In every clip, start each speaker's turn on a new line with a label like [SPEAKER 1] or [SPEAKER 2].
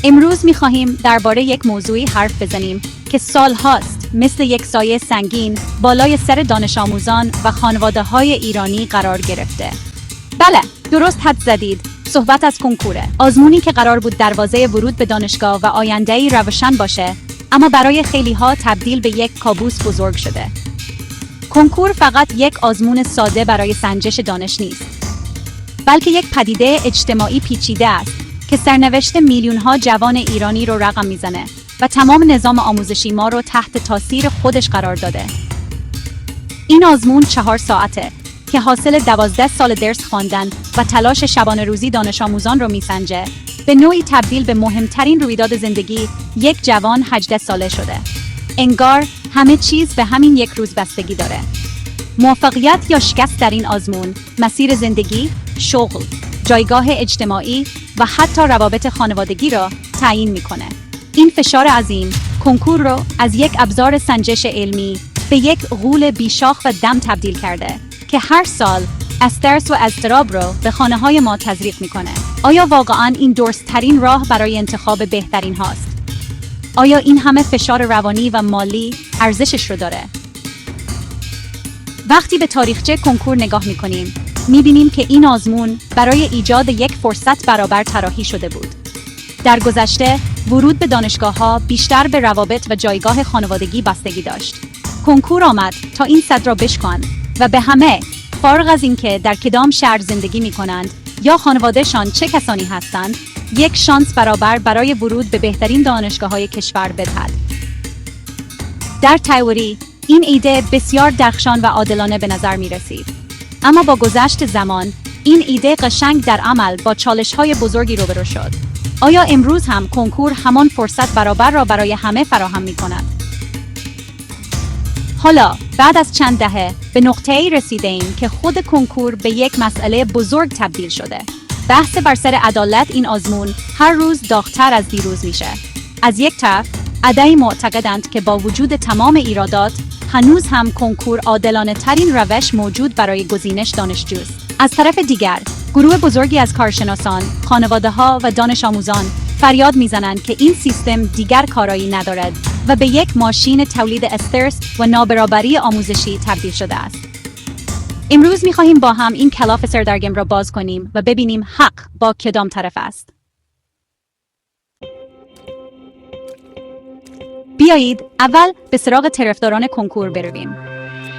[SPEAKER 1] امروز می‌خواهیم درباره یک موضوعی حرف بزنیم که سال‌هاست مثل یک سایه سنگین بالای سر دانش آموزان و خانواده‌های ایرانی قرار گرفته. بله، درست حد زدید. صحبت از کنکوره. آزمونی که قرار بود دروازه ورود به دانشگاه و آینده‌ای روشن باشه، اما برای خیلی‌ها تبدیل به یک کابوس بزرگ شده. کنکور فقط یک آزمون ساده برای سنجش دانش نیست، بلکه یک پدیده اجتماعی پیچیده است که سرنوشت میلیون‌ها جوان ایرانی رو رقم میزنه و تمام نظام آموزشی ما رو تحت تاثیر خودش قرار داده. این آزمون 4 ساعته که حاصل 12 سال درس خواندن و تلاش شبانه روزی دانش آموزان رو میسنجه. به نوعی تبدیل به مهمترین رویداد زندگی یک جوان 18 ساله شده. انگار همه چیز به همین یک روز بستگی داره. موفقیت یا شکست در این آزمون، مسیر زندگی، شغل، جایگاه اجتماعی و حتی روابط خانوادگی را تعیین میکنه. این فشار عظیم کنکور رو از یک ابزار سنجش علمی به یک غول بیشاخ و دم تبدیل کرده که هر سال استرس و اضطراب رو به خانه‌های ما تزریق میکنه. آیا واقعاً این درست‌ترین راه برای انتخاب بهترین هاست؟ آیا این همه فشار روانی و مالی ارزشش رو داره؟ وقتی به تاریخچه کنکور نگاه میکنیم، میبینیم که این آزمون برای ایجاد یک فرصت برابر طراحی شده بود. در گذشته، ورود به دانشگاه‌ها بیشتر به روابط و جایگاه خانوادگی بستگی داشت. کنکور آمد تا این سد را بشکن و به همه، فارغ از اینکه در کدام شهر زندگی می‌کنند یا خانواده‌شان چه کسانی هستند، یک شانس برابر برای ورود به بهترین دانشگاه‌های کشور بدهد. در تئوری، این ایده بسیار درخشان و عادلانه به نظر می‌رسید. اما با گذشت زمان، این ایده قشنگ در عمل با چالش‌های بزرگی روبرو شد. آیا امروز هم کنکور همان فرصت برابر را برای همه فراهم می‌کند؟ حالا، بعد از چند دهه، به نقطه‌ای رسیده‌ایم که خود کنکور به یک مسئله بزرگ تبدیل شده. بحث بر سر عدالت این آزمون هر روز داغ‌تر از دیروز میشه. از یک طرف، عده‌ای معتقدند که با وجود تمام ایرادات، هنوز هم کنکور عادلانه ترین روش موجود برای گزینش دانشجوست. از طرف دیگر، گروه بزرگی از کارشناسان، خانواده‌ها و دانش آموزان فریاد میزنند که این سیستم دیگر کارایی ندارد و به یک ماشین تولید استرس و نابرابری آموزشی تبدیل شده است. امروز می‌خواهیم با هم این کلاف سردرگم را باز کنیم و ببینیم حق با کدام طرف است. بیایید اول به سراغ طرفداران کنکور برویم.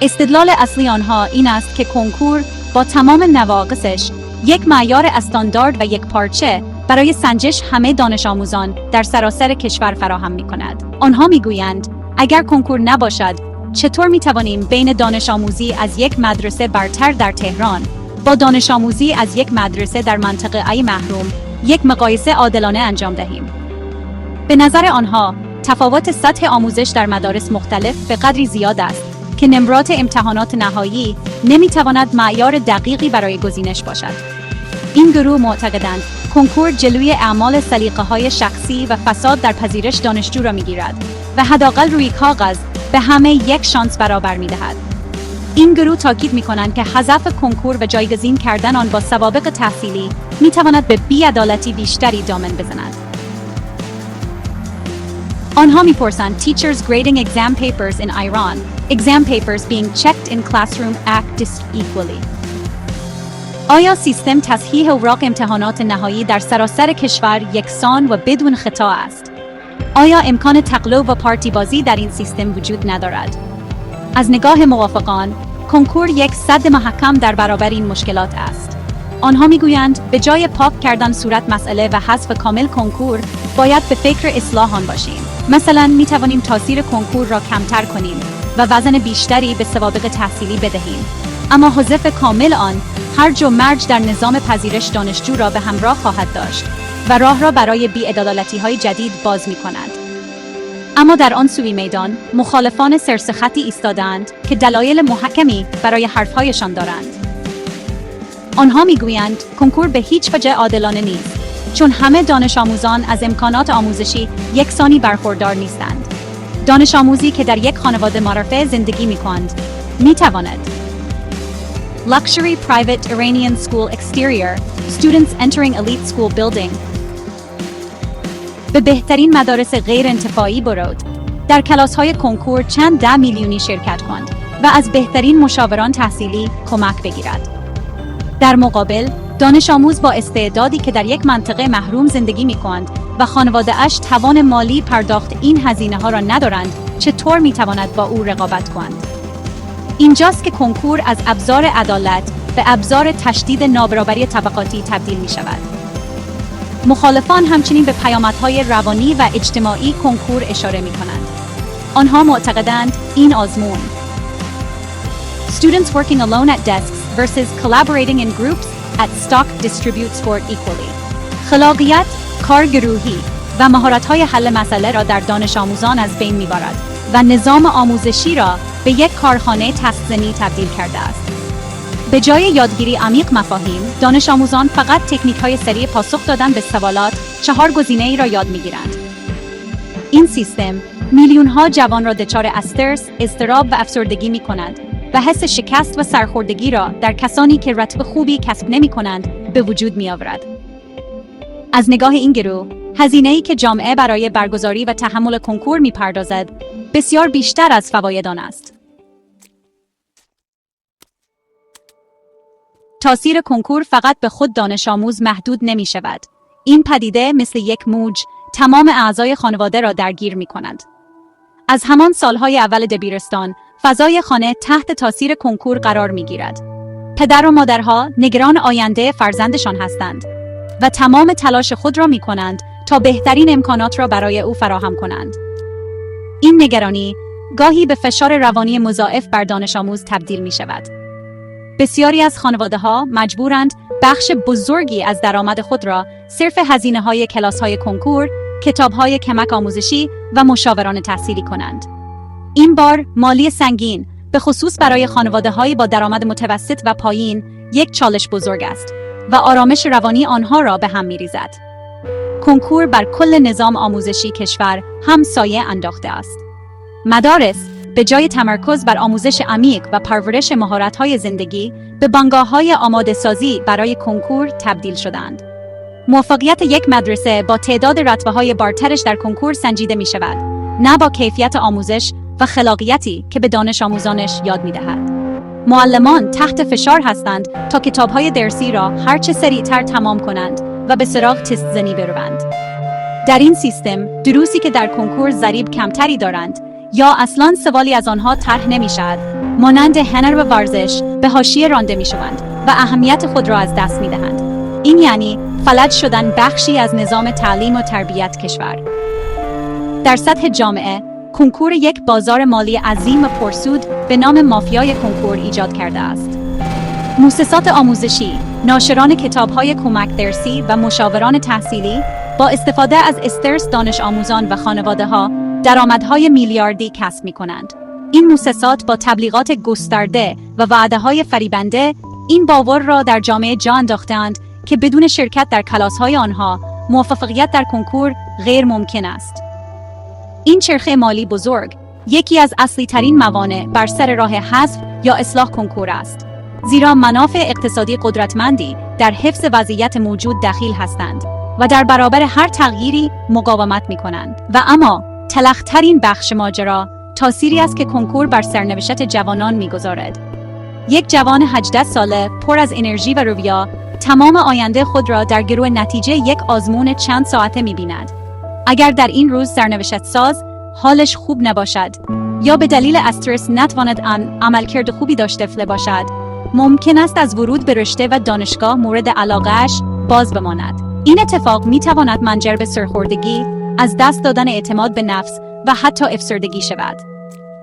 [SPEAKER 1] استدلال اصلی آنها این است که کنکور با تمام نواقصش یک معیار استاندارد و یک پارچه برای سنجش همه دانش آموزان در سراسر کشور فراهم می‌کند. آنها می‌گویند اگر کنکور نباشد، چطور می‌توانیم بین دانش آموزی از یک مدرسه برتر در تهران با دانش آموزی از یک مدرسه در منطقه محروم یک مقایسه عادلانه انجام دهیم؟ به نظر آنها، تفاوت سطح آموزش در مدارس مختلف به قدری زیاد است که نمرات امتحانات نهایی نمی‌تواند معیار دقیقی برای گزینش باشد. این گروه معتقدند کنکور جلوی اعمال سلیقه‌های شخصی و فساد در پذیرش دانشجو را می‌گیرد و حداقل روی کاغذ به همه یک شانس برابر می‌دهد. این گروه تاکید می‌کنند که حذف کنکور و جایگزین کردن آن با سوابق تحصیلی می‌تواند به بی‌عدالتی بیشتری دامن بزند. آنها می‌پرسند teachers grading exam papers in Iran, exam papers being checked in classroom act equally. آیا سیستم تصحیح اوراق امتحانات نهایی در سراسر کشور یکسان و بدون خطا است؟ آیا امکان تقلب و پارتی بازی در این سیستم وجود ندارد؟ از نگاه موافقان، کنکور یک سد محکم در برابر این مشکلات است. آنها میگویند به جای پاک کردن صورت مسئله و حذف کامل کنکور، باید به فکر اصلاح آن باشیم. مثلا میتوانیم تاثیر کنکور را کمتر کنیم و وزن بیشتری به سوابق تحصیلی بدهیم. اما حذف کامل آن هرج و مرج در نظام پذیرش دانشجو را به همراه خواهد داشت و راه را برای بی‌عدالتی‌های جدید باز می‌کند. اما در آن سوی میدان، مخالفان سرسختی ایستادند که دلایل محکمی برای حرف‌هایشان دارند. آنها می‌گویند کنکور به هیچ وجه عادلانه نیست، چون همه دانش آموزان از امکانات آموزشی یکسانی برخوردار نیستند. دانش آموزی که در یک خانواده مرفه زندگی می‌کند، می‌تواند Luxury private Iranian school exterior, students entering elite school building. به بهترین مدارس غیر انتفاعی برود. در کلاس‌های کنکور چند 10 میلیونی شرکت کند و از بهترین مشاوران تحصیلی کمک بگیرد. در مقابل، دانش آموز با استعدادی که در یک منطقه محروم زندگی می‌کند و خانواده‌اش توان مالی پرداخت این هزینه‌ها را ندارند، چطور می‌تواند با او رقابت کند؟ اینجاست که کنکور از ابزار عدالت به ابزار تشدید نابرابری طبقاتی تبدیل می‌شود. مخالفان همچنین به پیامدهای روانی و اجتماعی کنکور اشاره می‌کنند. آنها معتقدند این آزمون Students working alone at desks versus collaborating in groups at stock distribute scored equally. خلاقیت، کار گروهی و مهارت‌های حل مسئله را در دانش آموزان از بین می‌برد و نظام آموزشی را به یک کارخانه تخزنی تبدیل کرده است. به جای یادگیری عمیق مفاهیم، دانش آموزان فقط تکنیک‌های سریع پاسخ دادن به سوالات 4 گزینه‌ای را یاد می‌گیرند. این سیستم میلیون‌ها جوان را دچار استرس، اضطراب و افسردگی می‌کند و حس شکست و سرخوردگی را در کسانی که رتبه خوبی کسب نمی‌کنند به وجود می‌آورد. از نگاه این گروه، هزینه‌ای که جامعه برای برگزاری و تحمل کنکور می‌پردازد، بسیار بیشتر از فواید آن است. تاثیر کنکور فقط به خود دانش آموز محدود نمی شود. این پدیده مثل یک موج تمام اعضای خانواده را درگیر می کند. از همان سالهای اول دبیرستان، فضای خانه تحت تاثیر کنکور قرار می گیرد. پدر و مادرها نگران آینده فرزندشان هستند و تمام تلاش خود را می کنند تا بهترین امکانات را برای او فراهم کنند. این نگرانی گاهی به فشار روانی مضاعف بر دانش آموز تبدیل می شود. بسیاری از خانواده‌ها مجبورند بخش بزرگی از درآمد خود را صرف هزینه‌های کلاس‌های کنکور، کتاب‌های کمک آموزشی و مشاوران تحصیلی کنند. این بار مالی سنگین، به خصوص برای خانواده‌های با درآمد متوسط و پایین، یک چالش بزرگ است و آرامش روانی آنها را به هم می‌ریزد. کنکور بر کل نظام آموزشی کشور هم سایه انداخته است. مدارس به جای تمرکز بر آموزش عمیق و پرورش مهارت‌های زندگی، به بنگاه‌های آماده‌سازی برای کنکور تبدیل شدند. موفقیت یک مدرسه با تعداد رتبه‌های برترش در کنکور سنجیده می‌شود، نه با کیفیت آموزش و خلاقیتی که به دانش آموزانش یاد می‌دهد. معلمان تحت فشار هستند تا کتاب‌های درسی را هرچه سریعتر تمام کنند و به سراغ تست زنی بروند. در این سیستم، دروسی که در کنکور ضریب کمتری دارند یا اصلاً سوالی از آنها طرح نمی‌شود، مانند هنر و ورزش، به حاشیه رانده می‌شوند و اهمیت خود را از دست می‌دهند. این یعنی فلج شدن بخشی از نظام تعلیم و تربیت کشور. در سطح جامعه، کنکور یک بازار مالی عظیم و پرسود به نام مافیای کنکور ایجاد کرده است. مؤسسات آموزشی، ناشران کتاب‌های کمک درسی و مشاوران تحصیلی با استفاده از استرس دانش آموزان و خانواده‌ها درآمدهای میلیاردی کسب می‌کنند. این مؤسسات با تبلیغات گسترده و وعده‌های فریبنده این باور را در جامعه جا انداخته‌اند که بدون شرکت در کلاس‌های آنها موفقیت در کنکور غیر ممکن است. این چرخه مالی بزرگ یکی از اصلی‌ترین موانع بر سر راه حذف یا اصلاح کنکور است، زیرا منافع اقتصادی قدرتمندی در حفظ وضعیت موجود دخیل هستند و در برابر هر تغییری مقاومت می‌کنند. و اما تلخ‌ترین بخش ماجرا تأثیری است که کنکور بر سرنوشت جوانان می‌گذارد. یک جوان 18 ساله پر از انرژی و رویا تمام آینده خود را در گرو نتیجه یک آزمون چند ساعته می‌بیند. اگر در این روز سرنوشت ساز حالش خوب نباشد یا به دلیل استرس نتواند عملکرد خوبی داشته باشد، ممکن است از ورود به رشته و دانشگاه مورد علاقه‌اش باز بماند. این اتفاق می‌تواند منجر به سرخوردگی، از دست دادن اعتماد به نفس و حتی افسردگی شود.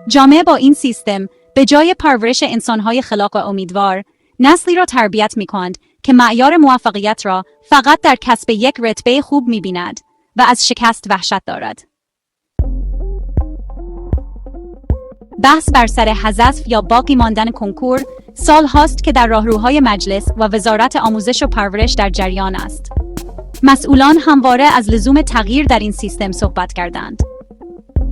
[SPEAKER 1] جامعه با این سیستم به جای پرورش انسان‌های خلاق و امیدوار، نسلی را تربیت می‌کند که معیار موفقیت را فقط در کسب یک رتبه خوب می‌بیند و از شکست وحشت دارد. بحث بر سر حذف یا باقی ماندن کنکور سال هاست که در راهروهای مجلس و وزارت آموزش و پرورش در جریان است. مسئولان همواره از لزوم تغییر در این سیستم صحبت کردند.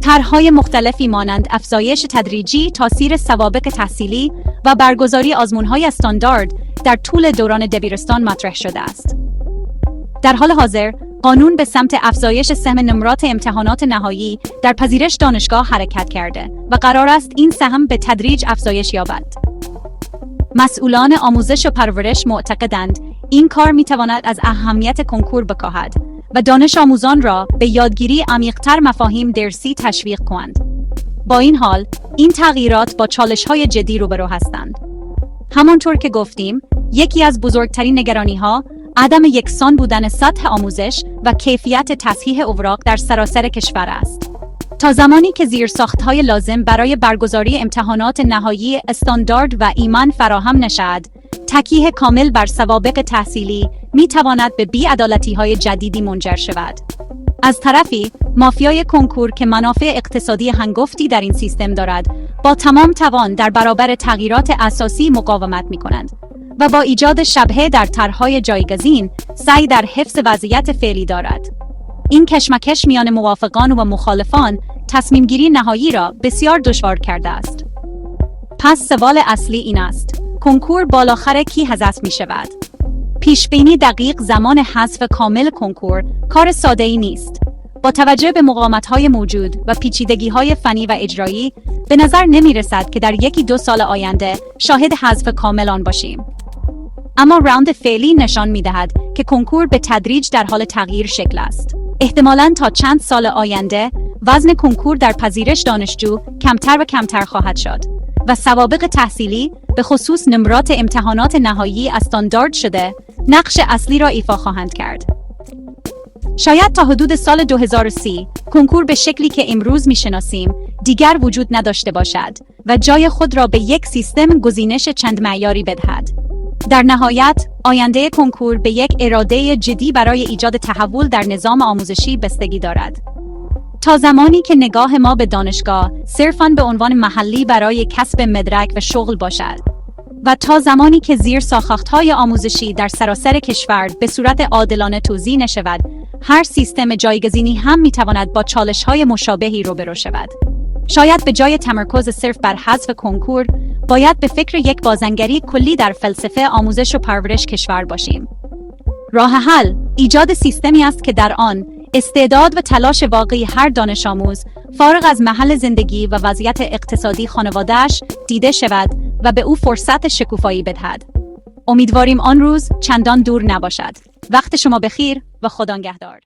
[SPEAKER 1] طرح‌های مختلفی مانند افزایش تدریجی تاثیر سوابق تحصیلی و برگزاری آزمون‌های استاندارد در طول دوران دبیرستان مطرح شده است. در حال حاضر، قانون به سمت افزایش سهم نمرات امتحانات نهایی در پذیرش دانشگاه حرکت کرده و قرار است این سهم به تدریج افزایش یابد. مسئولان آموزش و پرورش معتقدند این کار می‌تواند از اهمیت کنکور بکاهد و دانش آموزان را به یادگیری عمیق‌تر مفاهیم درسی تشویق کنند. با این حال، این تغییرات با چالش‌های جدی روبرو هستند. همانطور که گفتیم، یکی از بزرگترین نگرانی‌ها عدم یکسان بودن سطح آموزش و کیفیت تصحیح اوراق در سراسر کشور است. تا زمانی که زیرساخت‌های لازم برای برگزاری امتحانات نهایی استاندارد و ایمن فراهم نشود، تکیه کامل بر سوابق تحصیلی می‌تواند به بی‌عدالتی‌های جدیدی منجر شود. از طرفی، مافیای کنکور که منافع اقتصادی هنگفتی در این سیستم دارد، با تمام توان در برابر تغییرات اساسی مقاومت می‌کنند و با ایجاد شبهه در طرح‌های جایگزین، سعی در حفظ وضعیت فعلی دارد. این کشمکش میان موافقان و مخالفان تصمیم‌گیری نهایی را بسیار دشوار کرده است. پس سوال اصلی این است: کنکور بالاخره کی حذف می‌شود؟ پیشبینی دقیق زمان حذف کامل کنکور کار ساده‌ای نیست. با توجه به مقاومت‌های موجود و پیچیدگی‌های فنی و اجرایی، به نظر نمی‌رسد که در 1-2 سال آینده شاهد حذف کامل آن باشیم. اما راند فعلی نشان می‌دهد که کنکور به تدریج در حال تغییر شکل است. احتمالاً تا چند سال آینده وزن کنکور در پذیرش دانشجو کمتر و کمتر خواهد شد و سوابق تحصیلی به خصوص نمرات امتحانات نهایی استاندارد شده نقش اصلی را ایفا خواهند کرد. شاید تا حدود سال 2030 کنکور به شکلی که امروز می‌شناسیم دیگر وجود نداشته باشد و جای خود را به یک سیستم گزینش چند معیاری بدهد. در نهایت، آینده کنکور به یک اراده جدی برای ایجاد تحول در نظام آموزشی بستگی دارد. تا زمانی که نگاه ما به دانشگاه صرفاً به عنوان محلی برای کسب مدرک و شغل باشد و تا زمانی که زیرساخت‌های آموزشی در سراسر کشور به صورت عادلانه توزیع نشود، هر سیستم جایگزینی هم می‌تواند با چالش‌های مشابهی روبرو شود. شاید به جای تمرکز صرف بر حذف کنکور، باید به فکر یک بازنگری کلی در فلسفه آموزش و پرورش کشور باشیم. راه حل ایجاد سیستمی است که در آن استعداد و تلاش واقعی هر دانش آموز فارغ از محل زندگی و وضعیت اقتصادی خانواده‌اش دیده شود و به او فرصت شکوفایی بدهد. امیدواریم آن روز چندان دور نباشد. وقت شما بخیر و خدا نگهدار.